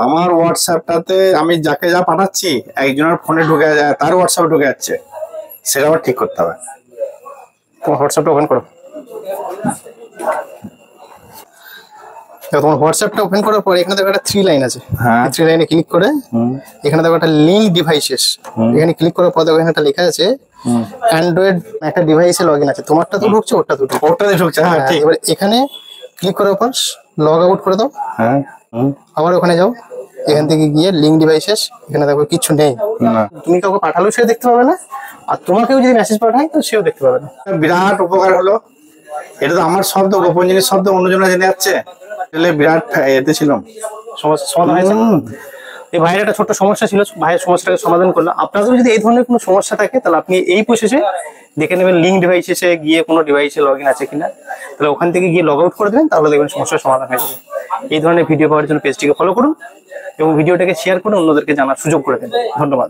আমার হোয়াটসঅ্যাপটাতে আমি যাকে যা পাঠাচ্ছি একজনের ফোনে ঢুকে যায়, তার হোয়াটসঅ্যাপে ঢুকে যাচ্ছে, সেটা আবার ঠিক করতে হবে। তোমার হোয়াটসঅ্যাপটা ওপেন করো। তোমার হোয়াটসঅ্যাপটা ওপেন করার পর এখানে দেখো একটা 3 লাইন আছে। হ্যাঁ, 3 লাইনে ক্লিক করে এখানে দেখো একটা লিঙ্ক ডিভাইসেস, এখানে ক্লিক করার পর দেখো এখানে একটা লেখা আছে অ্যান্ড্রয়েড একটা ডিভাইসে লগইন আছে। তোমারটা তো ঢুকছে, ওরটা তো ঢুকছে। ওটাতে ঢুকছে। হ্যাঁ ঠিক। এবার এখানে ক্লিক করার পর লগ আউট করে দাও। হ্যাঁ, আবার ওখানে যাও, এখান থেকে গিয়ে লিঙ্ক ডিভাইসেস, এখানে দেখো কিছু নেই। তুমি কাউকে পাঠালেও সে দেখতে পাবে না, আর তোমাকেও যদি মেসেজ পাঠায় তো সেও দেখতে পাবে না। বিরাট উপকার হলো। এটা তো আমার শব্দ, গোপন জিনিস শব্দ অন্যজনে জেনে যাচ্ছে, তাহলে বিরাট এতে ছিলাম। সমস্যা সমাধান হয়েছে। এই ভাইয়ের একটা ছোট্ট সমস্যা ছিল, ভাইয়ের সমস্যাটাকে সমাধান করলো। আপনাদের যদি এই ধরনের কোনো সমস্যা থাকে তাহলে আপনি এই প্রসেসে দেখে নেবেন লিঙ্ক ডিভাইসে গিয়ে কোনো ডিভাইসে লগ ইন আছে কিনা, তাহলে ওখান থেকে গিয়ে লগ আউট করে দেবেন, তাহলে দেখবেন সমস্যার সমাধান হয়ে যাবে। এই ধরনের ভিডিও পাওয়ার জন্য পেজটিকে ফলো করুন এবং ভিডিওটাকে শেয়ার করে অন্যদেরকে জানার সুযোগ করে দেন। ধন্যবাদ।